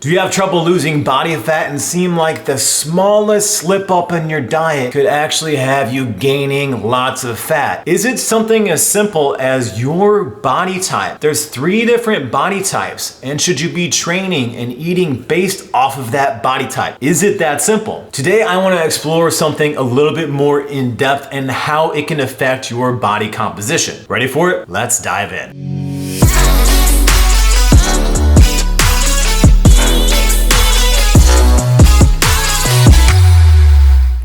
Do you have trouble losing body fat and seem like the smallest slip up in your diet could actually have you gaining lots of fat? Is it something as simple as your body type? There's 3 different body types, and should you be training and eating based off of that body type? Is it that simple? Today I want to explore something a little bit more in depth and how it can affect your body composition. Ready for it? Let's dive in.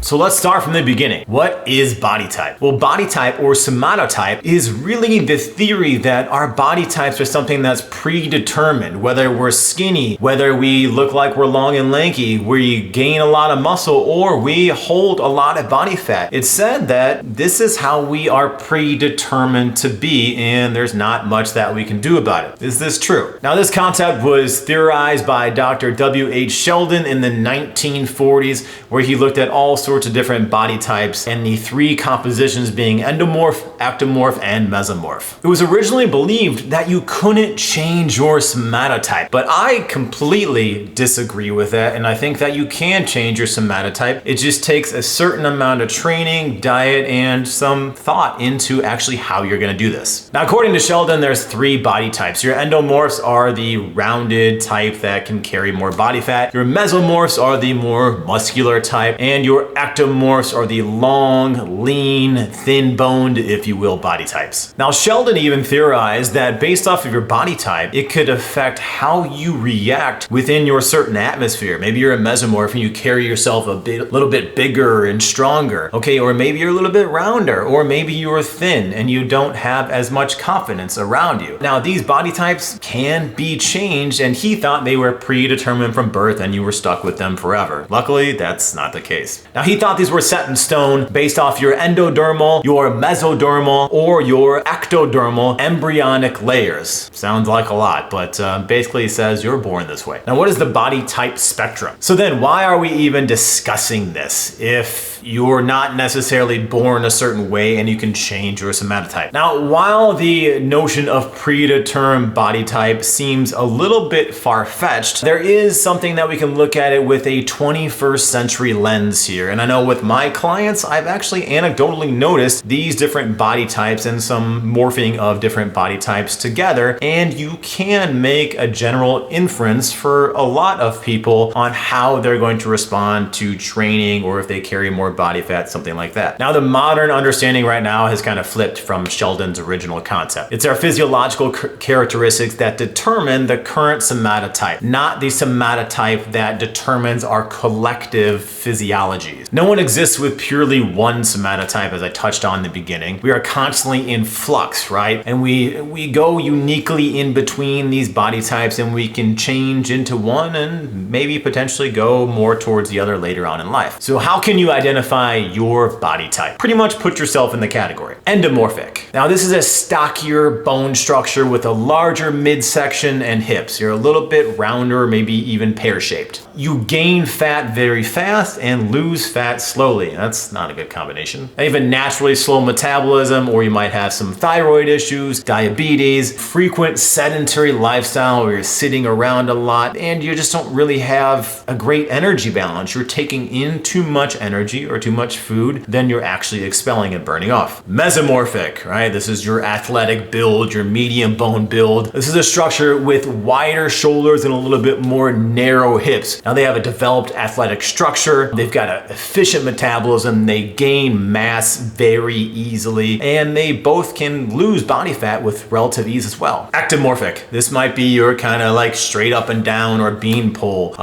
So let's start from the beginning. What is body type? Well, body type or somatotype is really the theory that our body types are something that's predetermined, whether we're skinny, whether we look like we're long and lanky, we gain a lot of muscle, or we hold a lot of body fat. It's said that this is how we are predetermined to be, and there's not much that we can do about it. Is this true? Now, this concept was theorized by Dr. W.H. Sheldon in the 1940s, where he looked at all sorts of different body types and the 3 compositions being endomorph, ectomorph, and mesomorph. It was originally believed that you couldn't change your somatotype, but I completely disagree with that, and I think that you can change your somatotype. It just takes a certain amount of training, diet, and some thought into actually how you're gonna do this. Now, according to Sheldon, there's 3 body types. Your endomorphs are the rounded type that can carry more body fat. Your mesomorphs are the more muscular type, and your ectomorphs are the long, lean, thin-boned, if you will, body types. Now, Sheldon even theorized that based off of your body type, it could affect how you react within your certain atmosphere. Maybe you're a mesomorph and you carry yourself a little bit bigger and stronger, okay? Or maybe you're a little bit rounder, or maybe you're thin and you don't have as much confidence around you. Now, these body types can be changed, and he thought they were predetermined from birth and you were stuck with them forever. Luckily, that's not the case. Now, he thought these were set in stone based off your endodermal, your mesodermal, or your ectodermal embryonic layers. Sounds like a lot, but basically it says you're born this way. Now, what is the body type spectrum? So then why are we even discussing this if you're not necessarily born a certain way and you can change your somatotype? Now, while the notion of predetermined body type seems a little bit far-fetched, there is something that we can look at it with a 21st century lens here. And I know with my clients, I've actually anecdotally noticed these different body types and some morphing of different body types together, and you can make a general inference for a lot of people on how they're going to respond to training, or if they carry more body fat, something like that. Now, the modern understanding right now has kind of flipped from Sheldon's original concept. It's our physiological characteristics that determine the current somatotype, not the somatotype that determines our collective physiologies. No one exists with purely one somatotype, as I touched on in the beginning. We are constantly in flux, right? And we go uniquely in between these body types, and we can change into one and maybe potentially go more towards the other later on in life. So how can you identify your body type? Pretty much put yourself in the category. Endomorphic. Now, this is a stockier bone structure with a larger midsection and hips. You're a little bit rounder, maybe even pear-shaped. You gain fat very fast and lose fat slowly. That's not a good combination. You have a naturally slow metabolism, or you might have some thyroid issues, diabetes, frequent sedentary lifestyle where you're sitting around a lot, and you just don't really have a great energy balance. You're taking in too much energy or too much food than you're actually expelling and burning off. Mesomorphic, right? This is your athletic build, your medium bone build. This is a structure with wider shoulders and a little bit more narrow hips. Now, they have a developed athletic structure. They've got an efficient metabolism. They gain mass very easily, and they both can lose body fat with relative ease as well. Ectomorphic. This might be your kind of like straight up and down or bean pole.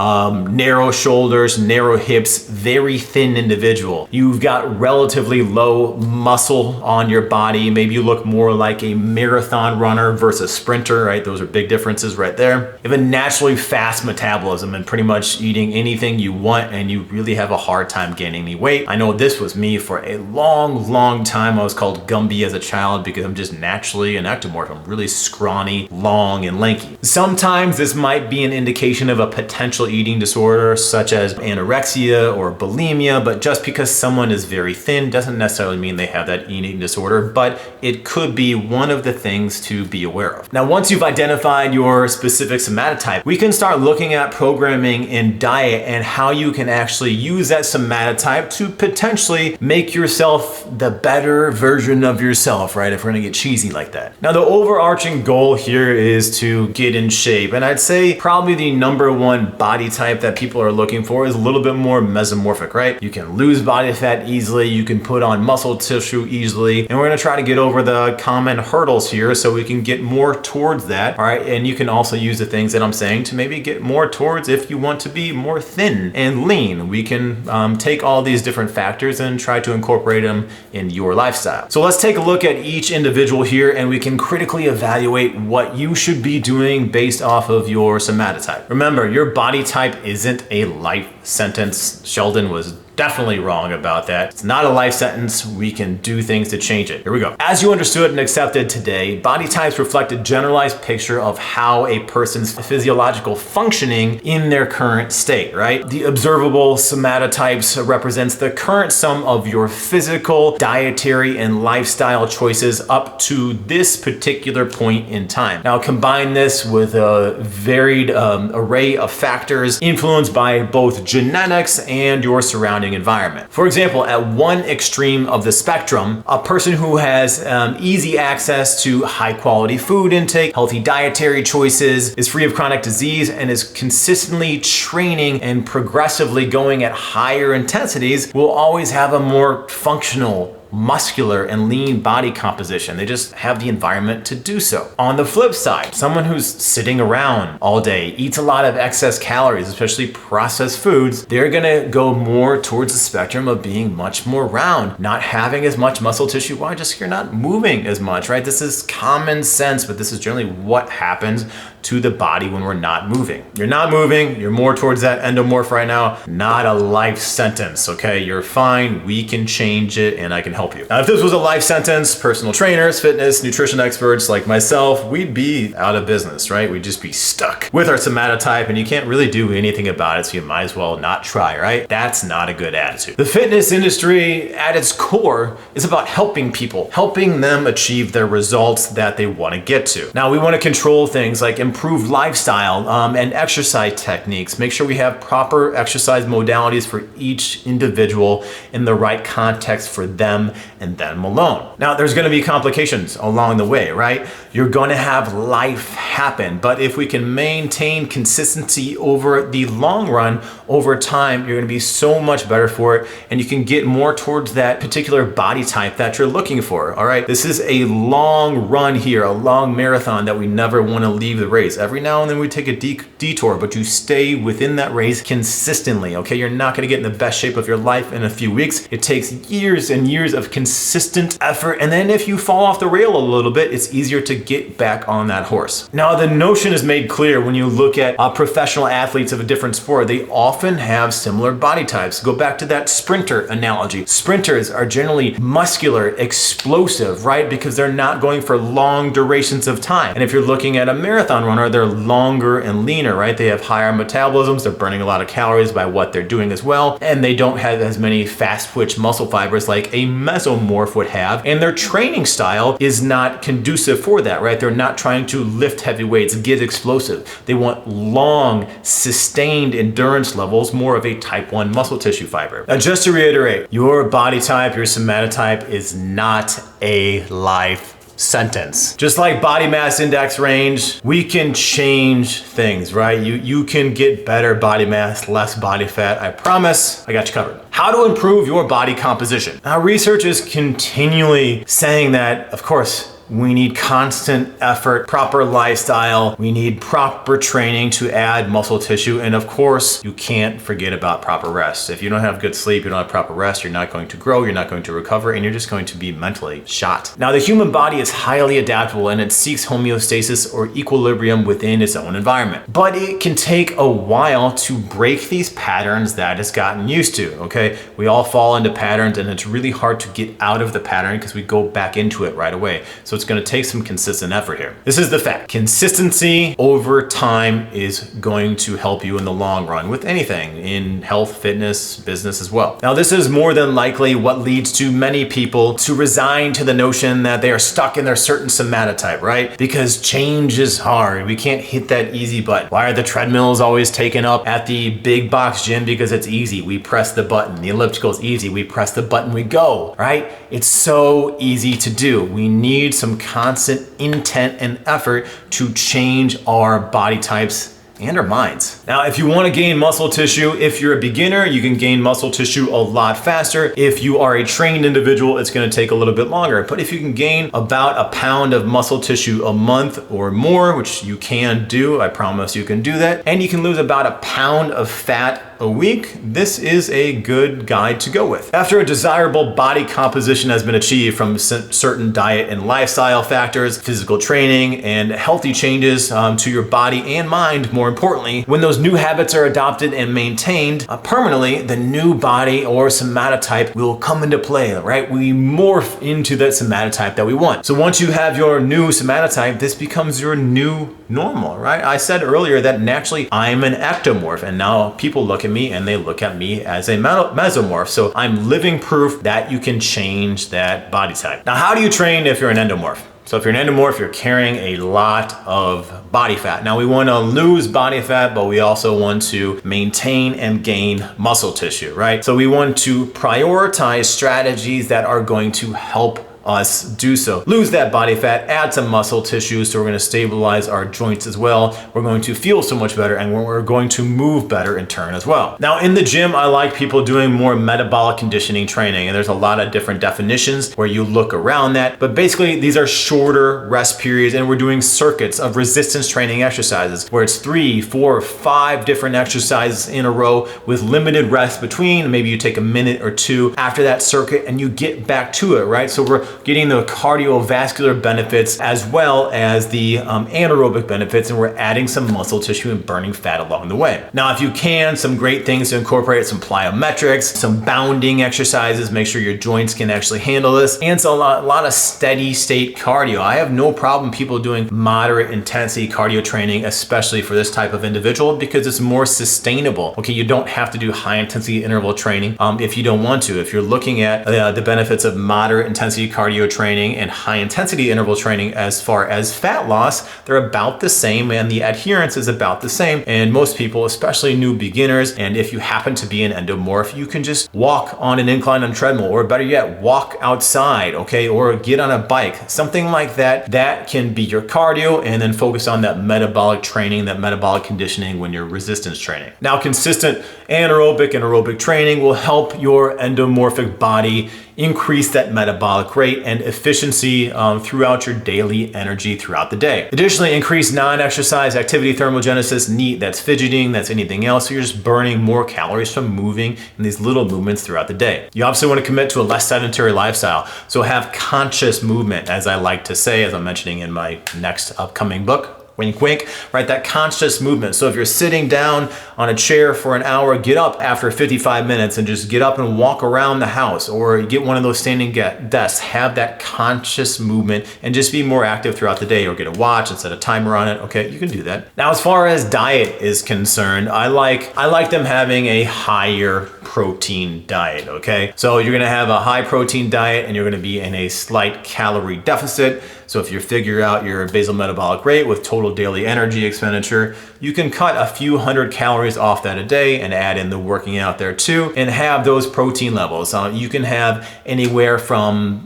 Narrow shoulders, narrow hips, very thin individual. You've got relatively low muscle on your body. Maybe you look more like a marathon runner versus sprinter, right? Those are big differences right there. You have a naturally fast metabolism and pretty much eating anything you want, and you really have a hard time gaining any weight. I know this was me for a long time. I was called Gumby as a child because I'm just naturally an ectomorph. I'm really scrawny, long, and lanky. Sometimes this might be an indication of a potential eating disorder such as anorexia or bulimia, but just because someone is very thin doesn't necessarily mean they have that eating disorder, but it could be one of the things to be aware of. Now, once you've identified your specific somatotype, we can start looking at programming in diet and how you can actually use that somatotype to potentially make yourself the better version of yourself, right? If we're gonna get cheesy like that. Now, the overarching goal here is to get in shape. And I'd say probably the number one body type that people are looking for is a little bit more mesomorphic, right? You can lose body fat easily, you can put on muscle tissue easily, and we're gonna try to get over the common hurdles here so we can get more towards that, all right? And you can also use the things that I'm saying to maybe get more towards if you want to be more thin and lean. We can take all these different factors and try to incorporate them in your lifestyle. So let's take a look at each individual here and we can critically evaluate what you should be doing based off of your somatotype. Remember, your body type isn't a life sentence. Sheldon was definitely wrong about that. It's not a life sentence. We can do things to change it. Here we go. As you understood and accepted today, body types reflect a generalized picture of how a person's physiological functioning in their current state, right? The observable somatotypes represents the current sum of your physical, dietary, and lifestyle choices up to this particular point in time. Now combine this with a varied array of factors influenced by both genetics and your surrounding environment. For example, at one extreme of the spectrum, a person who has easy access to high quality food intake, healthy dietary choices, is free of chronic disease, and is consistently training and progressively going at higher intensities will always have a more functional, muscular and lean body composition. They just have the environment to do so. On the flip side, someone who's sitting around all day, eats a lot of excess calories, especially processed foods, they're gonna go more towards the spectrum of being much more round, not having as much muscle tissue. Why? Just you're not moving as much, right? This is common sense, but this is generally what happens to the body when we're not moving. You're not moving, you're more towards that endomorph right now, not a life sentence, okay? You're fine, we can change it, and I can help you. Now, if this was a life sentence, personal trainers, fitness, nutrition experts like myself, we'd be out of business, right? We'd just be stuck with our somatotype, and you can't really do anything about it, so you might as well not try, right? That's not a good attitude. The fitness industry, at its core, is about helping people, helping them achieve their results that they want to get to. Now, we want to control things like improved lifestyle and exercise techniques. Make sure we have proper exercise modalities for each individual in the right context for them and them alone. Now, there's going to be complications along the way, right? You're going to have life happen, but if we can maintain consistency over the long run, over time, you're going to be so much better for it, and you can get more towards that particular body type that you're looking for, all right? This is a long run here, a long marathon that we never want to leave the race. Every now and then we take a detour, but you stay within that race consistently, okay? You're not going to get in the best shape of your life in a few weeks. It takes years and years of consistent effort, and then if you fall off the rail a little bit, it's easier to get back on that horse. Now, the notion is made clear when you look at professional athletes of a different sport. They often have similar body types. Go back to that sprinter analogy. Sprinters are generally muscular, explosive, right? Because they're not going for long durations of time. And if you're looking at a marathon runner, they're longer and leaner, right? They have higher metabolisms, they're burning a lot of calories by what they're doing as well, and they don't have as many fast twitch muscle fibers like a mesomorph would have, and their training style is not conducive for that, right? They're not trying to lift heavy weights, get explosive. They want long, sustained endurance levels, more of a type 1 muscle tissue fiber. Now, just to reiterate, your body type, your somatotype is not a life sentence. Just like body mass index range, we can change things, right? You can get better body mass, less body fat. I promise, I got you covered. How to improve your body composition. Now, research is continually saying that, of course, we need constant effort, proper lifestyle, we need proper training to add muscle tissue, and of course, you can't forget about proper rest. If you don't have good sleep, you don't have proper rest, you're not going to grow, you're not going to recover, and you're just going to be mentally shot. Now, the human body is highly adaptable and it seeks homeostasis or equilibrium within its own environment. But it can take a while to break these patterns that it's gotten used to, okay? We all fall into patterns and it's really hard to get out of the pattern because we go back into it right away. So So it's going to take some consistent effort here. This is the fact. Consistency over time is going to help you in the long run with anything in health, fitness, business as well. Now, this is more than likely what leads to many people to resign to the notion that they are stuck in their certain somatotype, right? Because change is hard. We can't hit that easy button. Why are the treadmills always taken up at the big box gym? Because it's easy. We press the button. The elliptical is easy. We press the button, we go, right? It's so easy to do. We need some constant intent and effort to change our body types and our minds. Now, if you want to gain muscle tissue, if you're a beginner, you can gain muscle tissue a lot faster. If you are a trained individual, it's going to take a little bit longer. But if you can gain about a pound of muscle tissue a month or more, which you can do, I promise you can do that, and you can lose about a pound of fat a week, this is a good guide to go with. After a desirable body composition has been achieved from certain diet and lifestyle factors, physical training, and healthy changes to your body and mind, more importantly, when those new habits are adopted and maintained permanently, the new body or somatotype will come into play, right? We morph into that somatotype that we want. So once you have your new somatotype, this becomes your new normal, right? I said earlier that naturally I'm an ectomorph, and now people look at me and they look at me as a mesomorph. So I'm living proof that you can change that body type. Now, how do you train if you're an endomorph? So if you're an endomorph, you're carrying a lot of body fat. Now, we want to lose body fat, but we also want to maintain and gain muscle tissue, right? So we want to prioritize strategies that are going to help us do so. Lose that body fat, add some muscle tissue, so we're going to stabilize our joints as well. We're going to feel so much better, and we're going to move better in turn as well. Now, in the gym, I like people doing more metabolic conditioning training, and there's a lot of different definitions where you look around that, but basically these are shorter rest periods, and we're doing circuits of resistance training exercises where it's 3, 4, 5 different exercises in a row with limited rest between. Maybe you take a minute or two after that circuit and you get back to it, right? So we're getting the cardiovascular benefits as well as the anaerobic benefits, and we're adding some muscle tissue and burning fat along the way. Now, if you can, some great things to incorporate: some plyometrics, some bounding exercises, make sure your joints can actually handle this, and so a lot of steady state cardio. I have no problem people doing moderate intensity cardio training, especially for this type of individual, because it's more sustainable. Okay, you don't have to do high intensity interval training if you don't want to. If you're looking at the benefits of moderate intensity cardio training and high intensity interval training as far as fat loss, they're about the same, and the adherence is about the same. And most people, especially new beginners, and if you happen to be an endomorph, you can just walk on an incline on a treadmill, or better yet, walk outside, okay, or get on a bike, something like that. That can be your cardio, and then focus on that metabolic training, that metabolic conditioning when you're resistance training. Now, consistent anaerobic and aerobic training will help your endomorphic body increase that metabolic rate and efficiency throughout your daily energy throughout the day. Additionally, increase non-exercise activity thermogenesis, NEAT, that's fidgeting, that's anything else. So you're just burning more calories from moving in these little movements throughout the day. You obviously want to commit to a less sedentary lifestyle. So have conscious movement, as I like to say, as I'm mentioning in my next upcoming book. Wink, wink, right? That conscious movement. So if you're sitting down on a chair for an hour, get up after 55 minutes and just get up and walk around the house, or get one of those standing desks. Have that conscious movement and just be more active throughout the day, or get a watch and set a timer on it. Okay, you can do that. Now, as far as diet is concerned, I like them having a higher protein diet, okay? So you're gonna have a high protein diet, and you're gonna be in a slight calorie deficit. So if you figure out your basal metabolic rate with total daily energy expenditure, you can cut a few hundred calories off that a day and add in the working out there too, and have those protein levels. You can have anywhere from,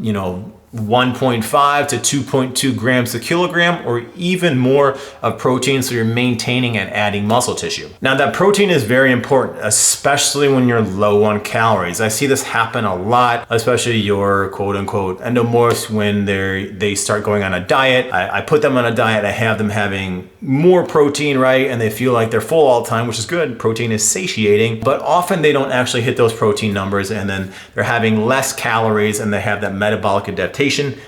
1.5 to 2.2 grams a kilogram, or even more of protein, so you're maintaining and adding muscle tissue. Now, that protein is very important, especially when you're low on calories. I see this happen a lot, especially your quote unquote endomorphs when they start going on a diet. I put them on a diet, I have them having more protein, right? And they feel like they're full all the time, which is good. Protein is satiating, but often they don't actually hit those protein numbers, and then they're having less calories, and they have that metabolic adaptation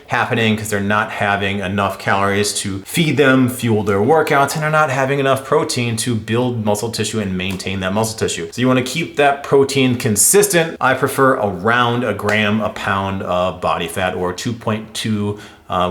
happening because they're not having enough calories to feed them, fuel their workouts, and they're not having enough protein to build muscle tissue and maintain that muscle tissue. So you want to keep that protein consistent. I prefer around a gram a pound of body fat, or 2.2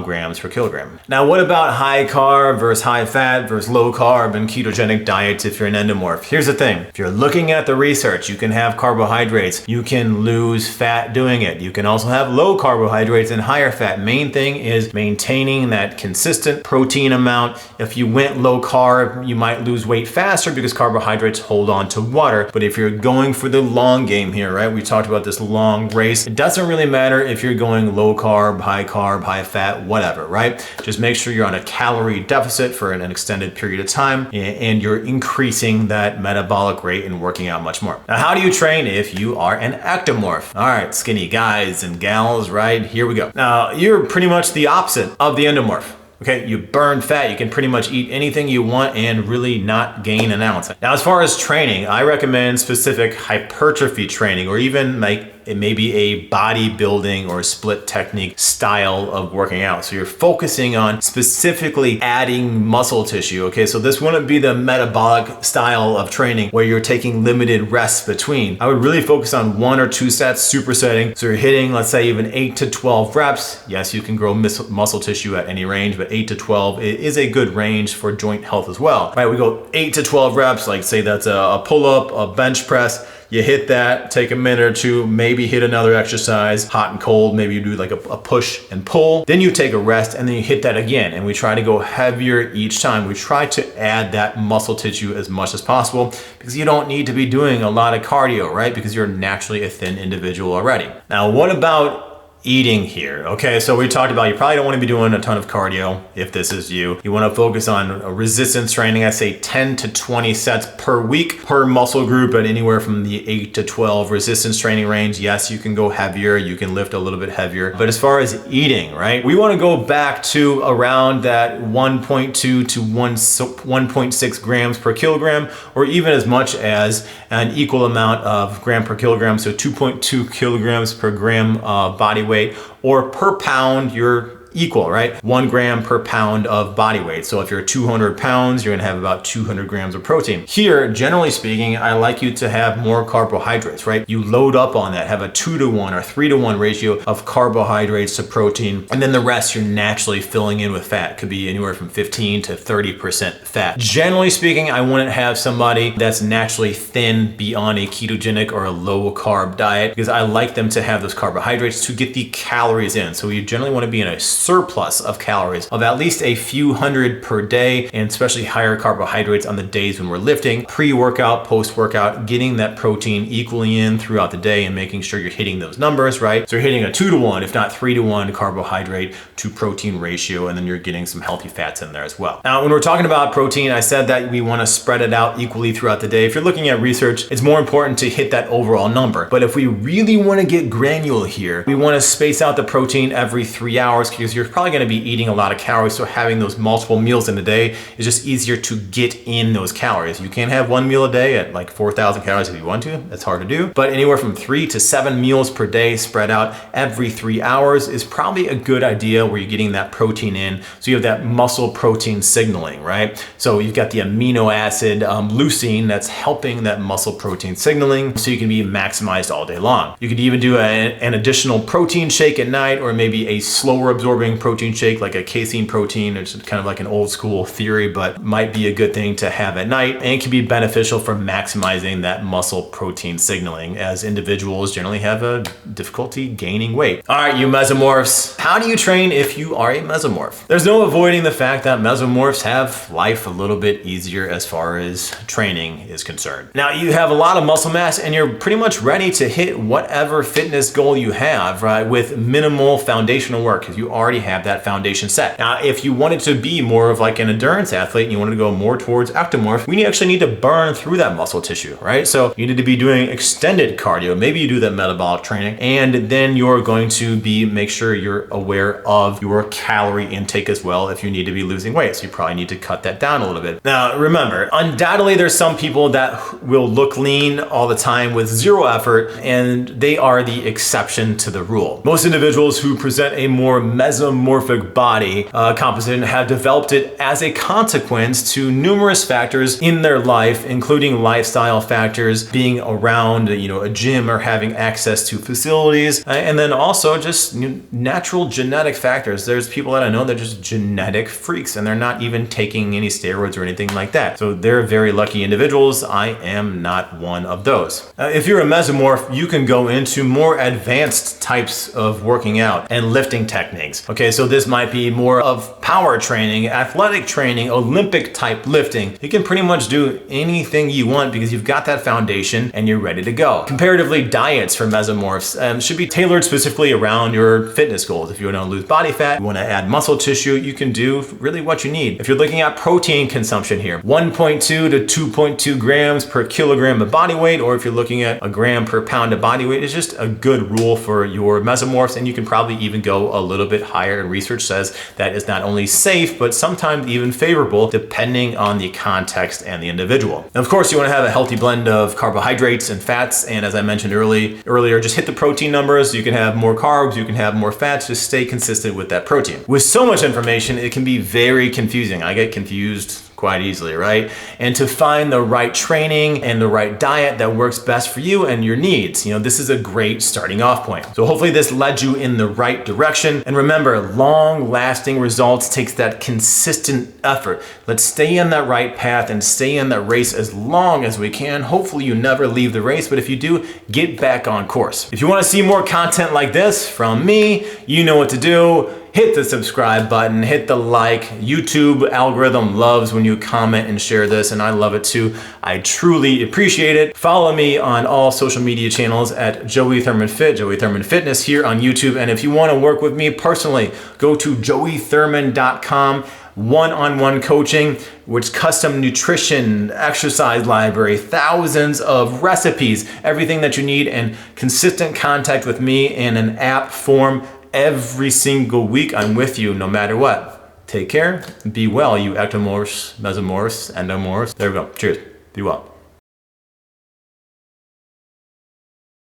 grams per kilogram. Now, what about high carb versus high fat versus low carb and ketogenic diets if you're an endomorph? Here's the thing. If you're looking at the research, you can have carbohydrates. You can lose fat doing it. You can also have low carbohydrates and higher fat. Main thing is maintaining that consistent protein amount. If you went low carb, you might lose weight faster because carbohydrates hold on to water. But if you're going for the long game here, right? We talked about this long race. It doesn't really matter if you're going low carb, high fat, whatever, right? Just make sure you're on a calorie deficit for an extended period of time and you're increasing that metabolic rate and working out much more. Now, how do you train if you are an ectomorph? All right, skinny guys and gals, right? Here we go. Now, you're pretty much the opposite of the endomorph. Okay, you burn fat, you can pretty much eat anything you want and really not gain an ounce. Now, as far as training, I recommend specific hypertrophy training or even like it may be a bodybuilding or split technique style of working out. So you're focusing on specifically adding muscle tissue. Okay, so this wouldn't be the metabolic style of training where you're taking limited rests between. I would really focus on 1 or 2 sets, supersetting. So you're hitting, let's say, even 8 to 12 reps. Yes, you can grow muscle tissue at any range, but 8 to 12 is a good range for joint health as well. Right, we go 8 to 12 reps, like say that's a pull-up, a bench press. You hit that, take a minute or two, maybe hit another exercise, hot and cold, maybe you do like a push and pull. Then you take a rest and then you hit that again. And we try to go heavier each time. We try to add that muscle tissue as much as possible because you don't need to be doing a lot of cardio, right? Because you're naturally a thin individual already. Now, what about eating here? Okay, so we talked about you probably don't want to be doing a ton of cardio if this is you. You want to focus on resistance training. I say 10 to 20 sets per week per muscle group at anywhere from the 8 to 12 resistance training range. Yes, you can go heavier, you can lift a little bit heavier. But as far as eating, right, we want to go back to around that 1.2 to 1.6 grams per kilogram, or even as much as an equal amount of gram per kilogram. So 2.2 kilograms per gram body weight, or per pound, you're equal, right? 1 gram per pound of body weight. So if you're 200 pounds, you're gonna have about 200 grams of protein. Here, generally speaking, I like you to have more carbohydrates, right? You load up on that, have a 2 to 1 or 3 to 1 ratio of carbohydrates to protein. And then the rest, you're naturally filling in with fat. Could be anywhere from 15 to 30% fat. Generally speaking, I wouldn't have somebody that's naturally thin be on a ketogenic or a low carb diet because I like them to have those carbohydrates to get the calories in. So you generally want to be in a surplus of calories of at least a few hundred per day, and especially higher carbohydrates on the days when we're lifting, pre-workout, post-workout, getting that protein equally in throughout the day and making sure you're hitting those numbers, right? So you're hitting a 2 to 1, if not 3 to 1 carbohydrate to protein ratio, and then you're getting some healthy fats in there as well. Now, when we're talking about protein, I said that we want to spread it out equally throughout the day. If you're looking at research, it's more important to hit that overall number. But if we really want to get granular here, we want to space out the protein every 3 hours because you're probably going to be eating a lot of calories. So having those multiple meals in a day is just easier to get in those calories. You can have 1 meal a day at like 4,000 calories if you want to. That's hard to do. But anywhere from 3 to 7 meals per day spread out every 3 hours is probably a good idea where you're getting that protein in. So you have that muscle protein signaling, right? So you've got the amino acid leucine that's helping that muscle protein signaling so you can be maximized all day long. You could even do an additional protein shake at night, or maybe a slower absorbing protein shake like a casein protein. It's kind of like an old school theory, but might be a good thing to have at night, and it can be beneficial for maximizing that muscle protein signaling, as individuals generally have a difficulty gaining weight. All right, you mesomorphs, how do you train if you are a mesomorph? There's no avoiding the fact that mesomorphs have life a little bit easier as far as training is concerned. Now, you have a lot of muscle mass and you're pretty much ready to hit whatever fitness goal you have, right, with minimal foundational work because you already have that foundation set. Now, if you wanted to be more of like an endurance athlete and you wanted to go more towards ectomorph, we actually need to burn through that muscle tissue, right? So you need to be doing extended cardio. Maybe you do that metabolic training, and then you're going to make sure you're aware of your calorie intake as well if you need to be losing weight. So you probably need to cut that down a little bit. Now, remember, undoubtedly there's some people that will look lean all the time with zero effort, and they are the exception to the rule. Most individuals who present a more mesomorphic mesomorphic body composition have developed it as a consequence to numerous factors in their life, including lifestyle factors, being around, a gym or having access to facilities, and then also just natural genetic factors. There's people that I know that are just genetic freaks and they're not even taking any steroids or anything like that. So they're very lucky individuals. I am not one of those. If you're a mesomorph, you can go into more advanced types of working out and lifting techniques. Okay, so this might be more of power training, athletic training, Olympic type lifting. You can pretty much do anything you want because you've got that foundation and you're ready to go. Comparatively, diets for mesomorphs should be tailored specifically around your fitness goals. If you want to lose body fat, you want to add muscle tissue, you can do really what you need. If you're looking at protein consumption here, 1.2 to 2.2 grams per kilogram of body weight, or if you're looking at a gram per pound of body weight, is just a good rule for your mesomorphs, and you can probably even go a little bit higher. And research says that is not only safe, but sometimes even favorable depending on the context and the individual. And of course, you want to have a healthy blend of carbohydrates and fats, and as I mentioned earlier, just hit the protein numbers. You can have more carbs, you can have more fats, just stay consistent with that protein. With so much information, it can be very confusing. I get confused quite easily, right? And to find the right training and the right diet that works best for you and your needs, this is a great starting off point. So hopefully this led you in the right direction. And remember, long-lasting results takes that consistent effort. Let's stay in that right path and stay in that race as long as we can. Hopefully you never leave the race, but if you do, get back on course. If you want to see more content like this from me, you know what to do. Hit the subscribe button, hit the like. YouTube algorithm loves when you comment and share this, and I love it too. I truly appreciate it. Follow me on all social media channels at Joey Thurman Fit, Joey Thurman Fitness here on YouTube. And if you want to work with me personally, go to joeythurman.com. One-on-one coaching, which custom nutrition, exercise library, thousands of recipes, everything that you need, and consistent contact with me in an app form. Every single week, I'm with you no matter what. Take care, be well, you ectomorphs, mesomorphs, endomorphs. There we go. Cheers. Be well.